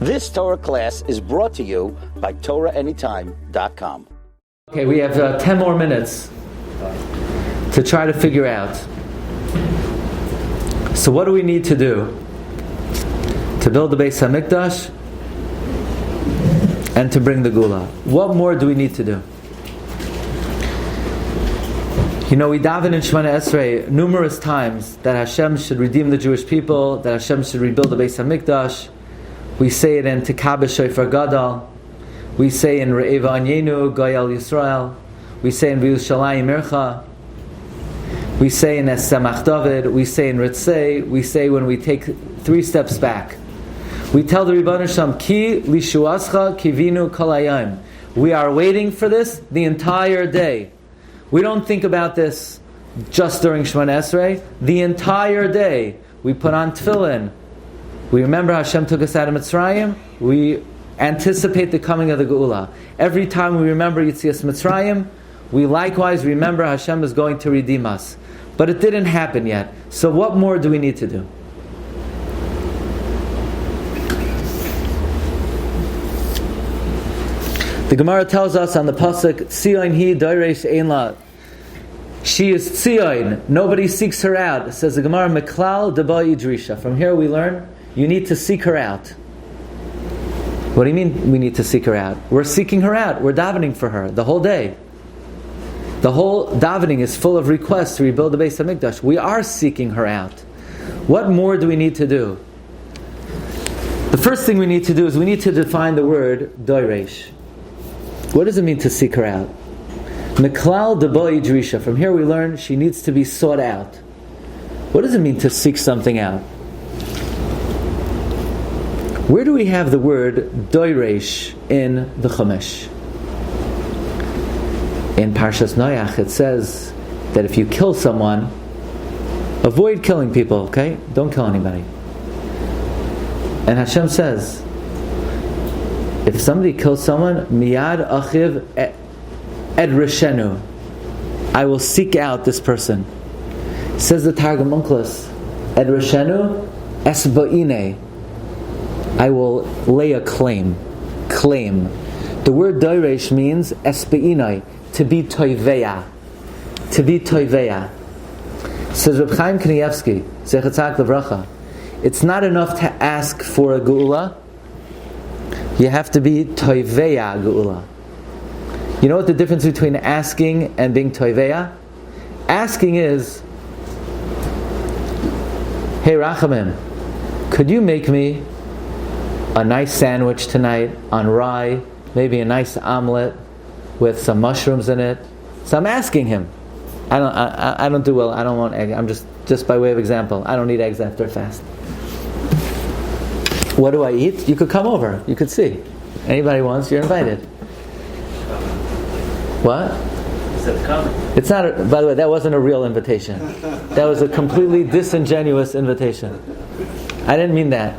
This Torah class is brought to you by TorahAnytime.com. Okay, we have 10 more minutes to try to figure out. So what do we need to do to build the Beis HaMikdash and to bring the Geula? What more do we need to do? You know, we daven in Shemona Esrei numerous times that Hashem should redeem the Jewish people, that Hashem should rebuild the Beis HaMikdash. We say it in Tekabeh Shofar Gadol. We say in Re'eva Anyenu, Goyal Yisrael. We say in V'Yushalayim Ircha. We say in Es Samach David. We say in Ritzei. We say when we take 3 steps back. We tell the Ribbon Hashem, Ki Lishuascha Kivinu Kol Hayom. We are waiting for this the entire day. We don't think about this just during Shemona Esrei. The entire day we put on Tefillin. We remember Hashem took us out of Mitzrayim. We anticipate the coming of the Geula. Every time we remember Yetzias Mitzrayim, we likewise remember Hashem is going to redeem us. But it didn't happen yet. So what more do we need to do? The Gemara tells us on the pasuk, Tzion hi doiresh ein la. She is Tzion. Nobody seeks her out. It says the Gemara, Meklal deba idrisha. From here we learn, you need to seek her out. What do you mean we need to seek her out? We're seeking her out. We're davening for her the whole day. The whole davening is full of requests to rebuild the Beis HaMikdash. We are seeking her out. What more do we need to do? The first thing we need to do is we need to define the word doiresh. What does it mean to seek her out? Meklal deba idrisha. From here we learn she needs to be sought out. What does it mean to seek something out? Where do we have the word doiresh in the Chumash? In Parshas Noach it says that if you kill someone, avoid killing people, okay? Don't kill anybody. And Hashem says, if somebody kills someone, miyad achiv ed reshenu, I will seek out this person. Says the Targum Onkelos, ed reshenu esba'ine, I will lay a claim. Claim. The word doiresh means esba'inai, to be toiveya. To be toiveya. Says Reb Chaim Kanievsky, Zechatzak Levracha, it's not enough to ask for a Geula. You have to be toiveya Geula. You know what the difference between asking and being toiveya? Asking is, hey Rachamim, could you make me a nice sandwich tonight on rye, maybe a nice omelet with some mushrooms in it? So I'm asking him. I don't do well. I don't want egg. I'm just by way of example. I don't eat eggs after a fast. What do I eat? You could come over. You could see. Anybody wants, you're invited. What? It's not. By the way, that wasn't a real invitation. That was a completely disingenuous invitation. I didn't mean that.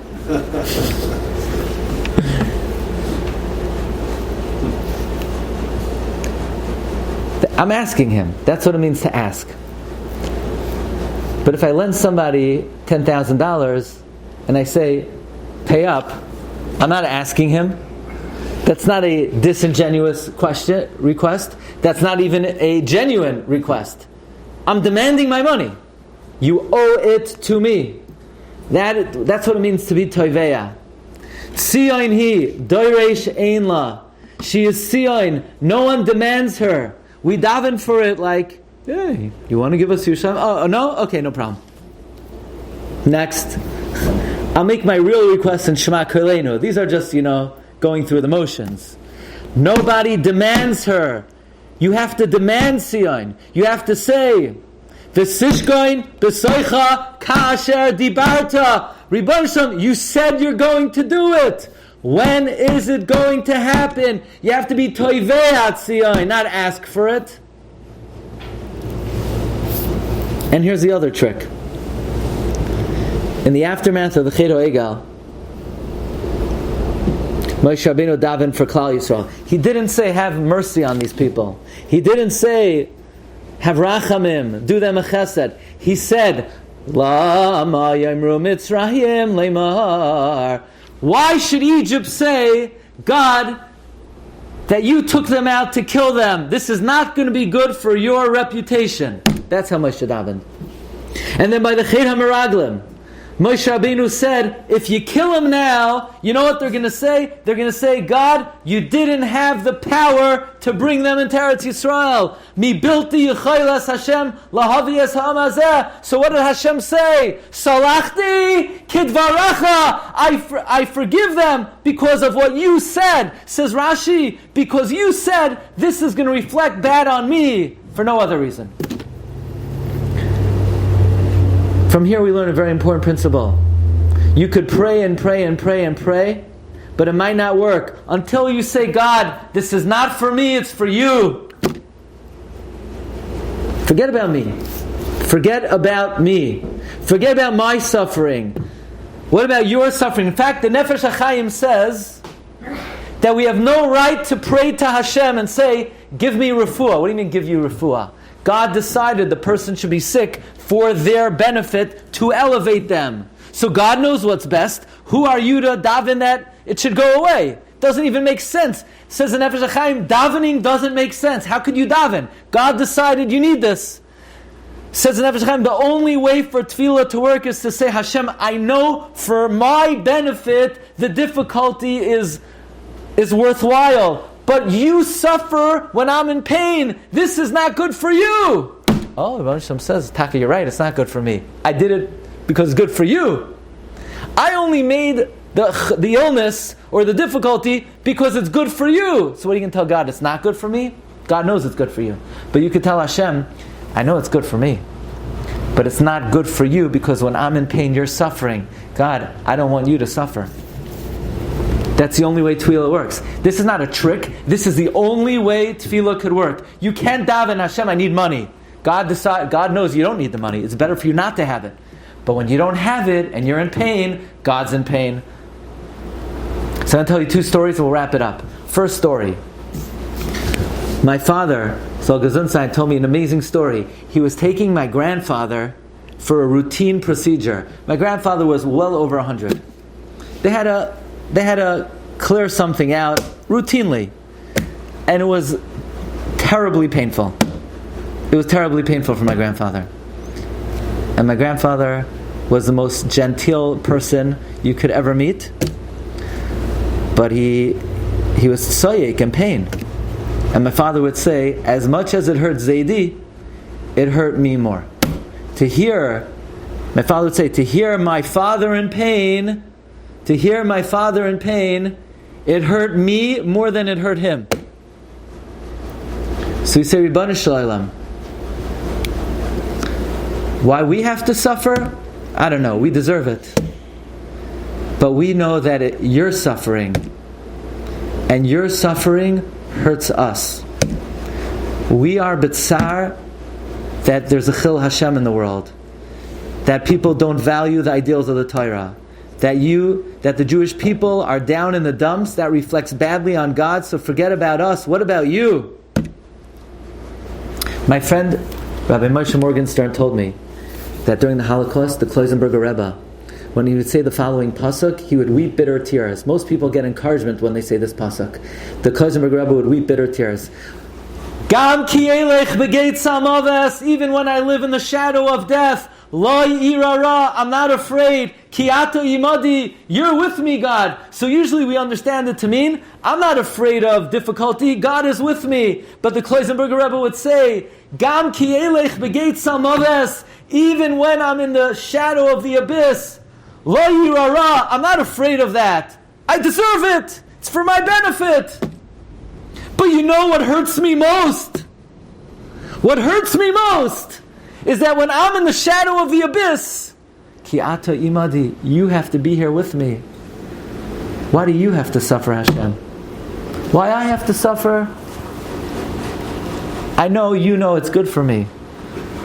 I'm asking him. That's what it means to ask. But if I lend somebody $10,000 and I say, pay up, I'm not asking him. That's not a disingenuous request. That's not even a genuine request. I'm demanding my money. You owe it to me. That's what it means to be toiveya. Tzion hi, doiresh ein la. She is Tzion. No one demands her. We daven for it like, hey, you want to give us your Shem? Oh, no? Okay, no problem. Next. I'll make my real requests in Shema Kolenu. These are just, going through the motions. Nobody demands her. You have to demand Tzion. You have to say, V'sishkoin b'soicha ka'asher dibarta. Ribbon Shem, you said you're going to do it. When is it going to happen? You have to be toivei Tzion, not ask for it. And here's the other trick. In the aftermath of the Chet HaEgal, Moshe Rabbeinu davened for Klal Yisrael. He didn't say, have mercy on these people. He didn't say, have rachamim, do them a chesed. He said, Lama yamru Mitzrayim leimar. Why should Egypt say, God, that you took them out to kill them? This is not going to be good for your reputation. That's how Moshe davened. And then by the Chet HaMeraglim, Moshe Rabbeinu said, if you kill him now, you know what they're going to say? They're going to say, God, you didn't have the power to bring them into Eretz Yisrael. Mi bilti yichaylas Hashem laholiest hamazeh. So what did Hashem say? Salachti kidvaracha. I forgive them because of what you said. Says Rashi, because you said this is going to reflect bad on me for no other reason. From here we learn a very important principle. You could pray and pray and pray and pray, but it might not work until you say, God, this is not for me, it's for you. Forget about me. Forget about me. Forget about my suffering. What about your suffering? In fact, the Nefesh HaChaim says that we have no right to pray to Hashem and say, give me refuah. What do you mean give you refuah? God decided the person should be sick for their benefit to elevate them. So God knows what's best. Who are you to daven that it should go away? Doesn't even make sense. Says the Nefesh HaChaim, davening doesn't make sense. How could you daven? God decided you need this. Says the Nefesh HaChaim, the only way for Tefilla to work is to say, Hashem, I know for my benefit the difficulty is worthwhile. But you suffer when I'm in pain. This is not good for you. Oh, Rabbi Hashem says, Taka, you're right, it's not good for me. I did it because it's good for you. I only made the illness or the difficulty because it's good for you. So what are you going to tell God? It's not good for me? God knows it's good for you. But you could tell Hashem, I know it's good for me, but it's not good for you because when I'm in pain, you're suffering. God, I don't want you to suffer. That's the only way Tefillah works. This is not a trick. This is the only way Tefillah could work. You can't daven, Hashem, I need money. God knows you don't need the money. It's better for you not to have it. But when you don't have it and you're in pain, God's in pain. So I'm going to tell you two stories and we'll wrap it up. First story. My father, Sol Gesundsein, told me an amazing story. He was taking my grandfather for a routine procedure. My grandfather was well over 100. They had to clear something out routinely. And it was terribly painful. It was terribly painful for my grandfather. And my grandfather was the most genteel person you could ever meet. But he was tsoyek in pain. And my father would say, as much as it hurt Zaidi, it hurt me more. My father would say, to hear my father in pain, it hurt me more than it hurt him. So we say, Ribbon Shalom. Why we have to suffer? I don't know. We deserve it. But we know that you're suffering. And your suffering hurts us. We are b'tsar that there's a chil Hashem in the world. That people don't value the ideals of the Torah. That the Jewish people are down in the dumps. That reflects badly on God. So forget about us. What about you? My friend Rabbi Moshe Morgenstern told me that during the Holocaust, the Kloisenberger Rebbe, when he would say the following pasuk, he would weep bitter tears. Most people get encouragement when they say this pasuk. The Kloisenberger Rebbe would weep bitter tears. Gam ki elech begeit samaves, even when I live in the shadow of death, lo irara, I'm not afraid. Ki ato imadi, you're with me, God. So usually we understand it to mean, I'm not afraid of difficulty, God is with me. But the Kloisenberger Rebbe would say, Gam ki elech begeit samaves, even when I'm in the shadow of the abyss, lo yirara, I'm not afraid of that. I deserve it. It's for my benefit. But you know what hurts me most? What hurts me most is that when I'm in the shadow of the abyss, ki ata imadi, you have to be here with me. Why do you have to suffer, Hashem? Why I have to suffer? I know you know it's good for me.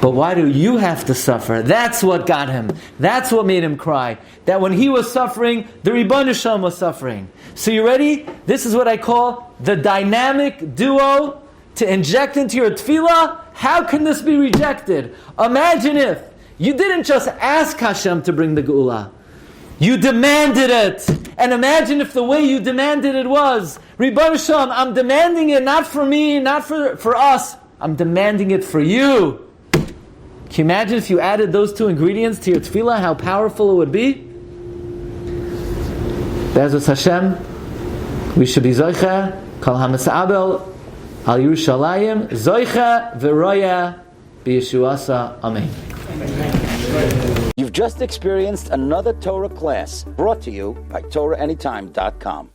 But why do you have to suffer? That's what got him. That's what made him cry. That when he was suffering, the Ribbon Shalom was suffering. So you ready? This is what I call the dynamic duo to inject into your tefillah. How can this be rejected? Imagine if you didn't just ask Hashem to bring the Geula. You demanded it. And imagine if the way you demanded it was, Rebbeinu Shalom, I'm demanding it not for me, not for us. I'm demanding it for you. Can you imagine if you added those two ingredients to your tefillah, how powerful it would be? Be'ezus Hashem, we should be zoicha, kol hamasa'abel, al Yerushalayim, zoicha v'roya b'yeshuasa. Amen. You've just experienced another Torah class brought to you by TorahAnytime.com.